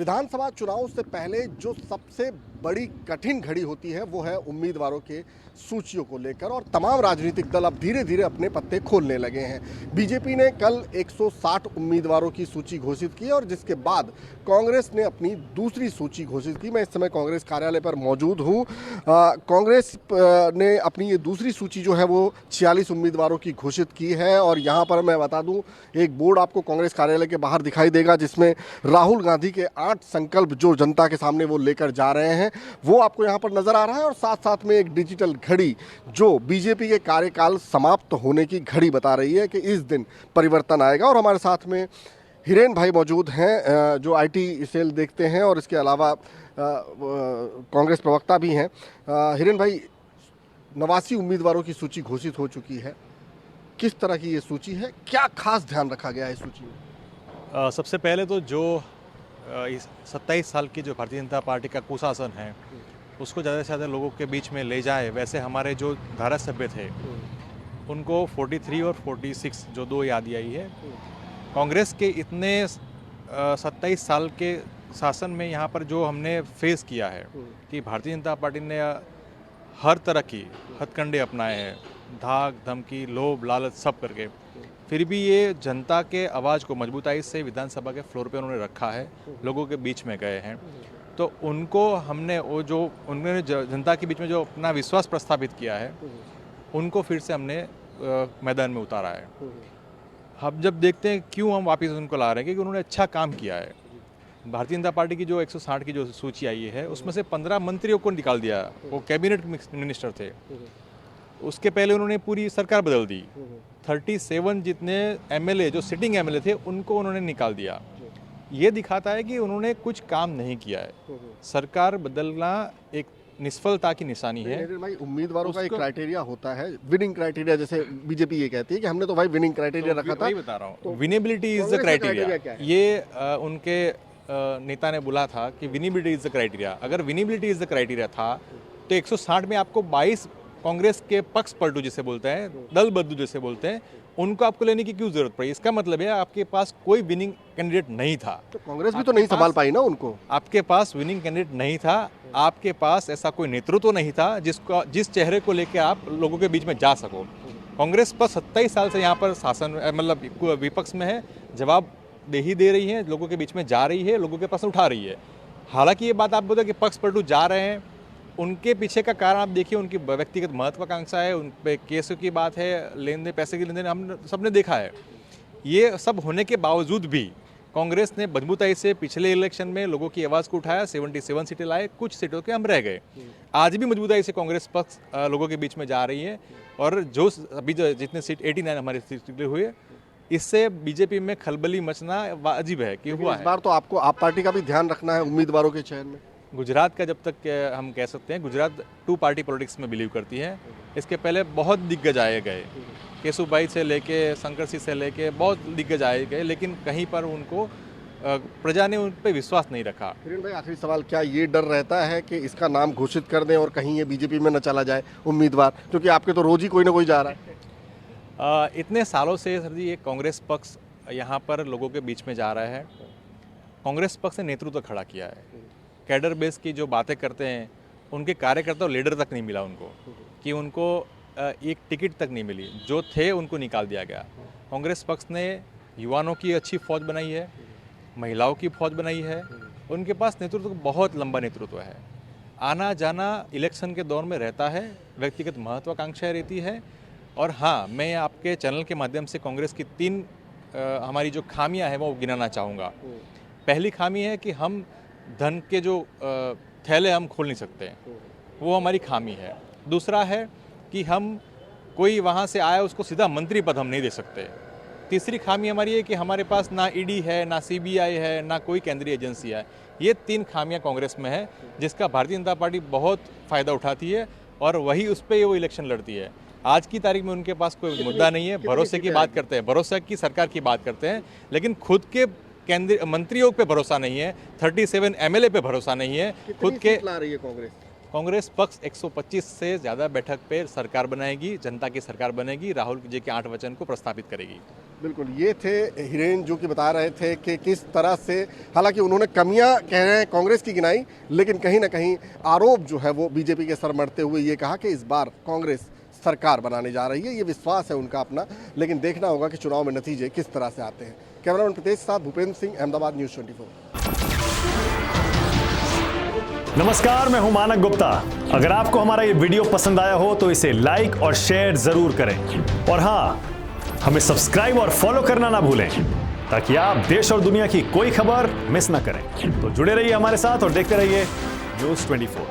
विधानसभा चुनाव से पहले जो सबसे बड़ी कठिन घड़ी होती है वो है उम्मीदवारों के सूचियों को लेकर, और तमाम राजनीतिक दल अब धीरे धीरे अपने पत्ते खोलने लगे हैं। बीजेपी ने कल 160 उम्मीदवारों की सूची घोषित की और जिसके बाद कांग्रेस ने अपनी दूसरी सूची घोषित की। मैं इस समय कांग्रेस कार्यालय पर मौजूद हूँ। कांग्रेस ने अपनी ये दूसरी सूची जो है वो 46 उम्मीदवारों की घोषित की है, और यहाँ पर मैं बता दूँ एक बोर्ड आपको कांग्रेस कार्यालय के बाहर दिखाई देगा जिसमें राहुल गांधी के 8 संकल्प जो जनता के सामने वो लेकर जा रहे हैं वो आपको यहाँ पर नजर आ रहा है, और साथ साथ में एक डिजिटल घड़ी जो बीजेपी के कार्यकाल समाप्त होने की घड़ी बता रही है कि इस दिन परिवर्तन आएगा। और हमारे साथ में हिरेन भाई मौजूद हैं जो आईटी सेल देखते हैं और इसके अलावा कांग्रेस प्रवक्ता भी हैं। हिरेन भाई, 89 उम्मीदवारों की सूची घोषित हो चुकी है, किस तरह की ये सूची है, क्या खास ध्यान रखा गया है इस सूची में? सबसे पहले तो जो इस 27 साल की जो भारतीय जनता पार्टी का कुशासन है उसको ज़्यादा से ज़्यादा लोगों के बीच में ले जाए। वैसे हमारे जो धारा सभ्य थे उनको 43 और 46 जो दो याद आई है। कांग्रेस के इतने 27 साल के शासन में यहाँ पर जो हमने फेस किया है कि भारतीय जनता पार्टी ने हर तरह की हथकंडे अपनाए हैं, धाक धमकी लोभ लालच सब करके, फिर भी ये जनता के आवाज़ को मजबूताई से विधानसभा के फ्लोर पे उन्होंने रखा है, लोगों के बीच में गए हैं। तो उनको हमने वो जो उन्होंने जनता के बीच में जो अपना विश्वास प्रस्थापित किया है उनको फिर से हमने मैदान में उतारा है। हम जब देखते हैं क्यों हम वापस उनको ला रहे हैं, क्योंकि उन्होंने अच्छा काम किया है। भारतीय जनता पार्टी की जो 160 की जो सूची आई है उसमें से 15 मंत्रियों को निकाल दिया, वो कैबिनेट मिनिस्टर थे। उसके पहले उन्होंने पूरी सरकार बदल दी। 37 जितने एमएलए जो सिटिंग एमएलए थे उनको उन्होंने निकाल दिया। ये दिखाता है कि उन्होंने कुछ काम नहीं किया है। सरकार बदलना एक निष्फलता की निशानी है। भाई, उम्मीदवारों का एक क्राइटेरिया होता है, विनिंग क्राइटेरिया, जैसे बीजेपी ये कहती है कि हमने तो भाई विनिंग क्राइटेरिया रखा था। बता रहा हूँ, विनेबिलिटी इज द क्राइटेरिया। ये उनके नेता ने बोला था कि विनेबिलिटी इज द क्राइटेरिया। अगर विनेबिलिटी इज द क्राइटेरिया था तो 160 में आपको 22 कांग्रेस के पक्ष पलटू जिसे बोलते हैं, दल बदलू जिसे बोलते हैं, उनको आपको लेने की क्यों जरूरत पड़ी? इसका मतलब है आपके पास कोई विनिंग कैंडिडेट नहीं था। तो कांग्रेस भी तो नहीं संभाल पाई ना उनको। आपके पास विनिंग कैंडिडेट नहीं था, आपके पास ऐसा कोई नेतृत्व नहीं था जिस चेहरे को लेकर आप लोगों के बीच में जा सको। कांग्रेस पर 27 साल से यहाँ पर शासन मतलब विपक्ष में है, जवाब दे रही है, लोगों के बीच में जा रही है, लोगों के पास उठा रही है। हालांकि ये बात आप बोलते कि पक्ष पलटू जा रहे हैं, उनके पीछे का कारण आप देखिए, उनकी व्यक्तिगत महत्वाकांक्षा है, उन पे केसों की बात है, लेन देन पैसे की लेन देन हम सबने देखा है। ये सब होने के बावजूद भी कांग्रेस ने मजबूताई से पिछले इलेक्शन में लोगों की आवाज़ को उठाया, 77 सीटें लाए, कुछ सीटों के हम रह गए। आज भी मजबूताई से कांग्रेस पक्ष लोगों के बीच में जा रही है, और जो अभी जितने सीट 89 हमारी सीटें हुए, इससे बीजेपी में खलबली मचना वाजिब है कि हुआ है। इस बार तो आपको आप पार्टी का भी ध्यान रखना है उम्मीदवारों के चयन में। गुजरात का जब तक हम कह सकते हैं, गुजरात 2 पार्टी पॉलिटिक्स में बिलीव करती है। इसके पहले बहुत दिग्गज आए गए, केशुभाई से लेके शंकर सिंह से लेके बहुत दिग्गज आए गए, लेकिन कहीं पर उनको प्रजा ने उन पर विश्वास नहीं रखा। हिरेन भाई, आखिरी सवाल, क्या ये डर रहता है कि इसका नाम घोषित कर दें और कहीं ये बीजेपी में न चला जाए उम्मीदवार, क्योंकि आपके तो रोज ही कोई ना कोई जा रहा है? इतने सालों से सर जी ये कांग्रेस पक्ष यहाँ पर लोगों के बीच में जा रहा है। कांग्रेस पक्ष ने नेतृत्व खड़ा किया है, कैडर बेस की जो बातें करते हैं, उनके कार्यकर्ता और लीडर तक नहीं मिला उनको, कि उनको एक टिकट तक नहीं मिली, जो थे उनको निकाल दिया गया। कांग्रेस पक्ष ने युवाओं की अच्छी फौज बनाई है, महिलाओं की फौज बनाई है, उनके पास नेतृत्व बहुत लंबा नेतृत्व है। आना जाना इलेक्शन के दौर में रहता है, व्यक्तिगत महत्वाकांक्षाएं रहती है। और हाँ, मैं आपके चैनल के माध्यम से कांग्रेस की 3 हमारी जो खामियां हैं वो गिनाना चाहूँगा। पहली खामी है कि हम धन के जो थैले हम खोल नहीं सकते, वो हमारी खामी है। दूसरा है कि हम कोई वहाँ से आया उसको सीधा मंत्री पद हम नहीं दे सकते। तीसरी खामी हमारी है कि हमारे पास ना ईडी है, ना सीबीआई है, ना कोई केंद्रीय एजेंसी है। ये 3 खामियां कांग्रेस में है, जिसका भारतीय जनता पार्टी बहुत फ़ायदा उठाती है और वही उस पर वो इलेक्शन लड़ती है। आज की तारीख में उनके पास कोई मुद्दा नहीं है, भरोसे की बात करते हैं, भरोसे की सरकार की बात करते हैं, लेकिन खुद के केंद्रीय मंत्रियों पे भरोसा नहीं है, 37 एमएलए पे भरोसा नहीं है। खुद के ला रही है कांग्रेस पक्ष 125 से ज़्यादा बैठक पे सरकार बनाएगी, जनता की सरकार बनेगी, राहुल जी के 8 वचन को प्रस्तावित करेगी। बिल्कुल, ये थे हिरेन जो कि बता रहे थे कि किस तरह से, हालांकि उन्होंने कमियां कह रहे हैं कांग्रेस की गिनाई, लेकिन कहीं ना कहीं आरोप जो है वो बीजेपी के सर मढ़ते हुए ये कहा कि इस बार कांग्रेस सरकार बनाने जा रही है। ये विश्वास है उनका अपना, लेकिन देखना होगा कि चुनाव में नतीजे किस तरह से आते हैं। कैमरामैन प्रीतेश के साथ भूपेंद्र सिंह, अहमदाबाद, न्यूज़ 24। नमस्कार, मैं हूं मानक गुप्ता। अगर आपको हमारा ये वीडियो पसंद आया हो तो इसे लाइक और शेयर जरूर करें, और हां, हमें सब्सक्राइब और फॉलो करना ना भूलें ताकि आप देश और दुनिया की कोई खबर मिस ना करें। तो जुड़े रहिए हमारे साथ और देखते रहिए न्यूज़ 24।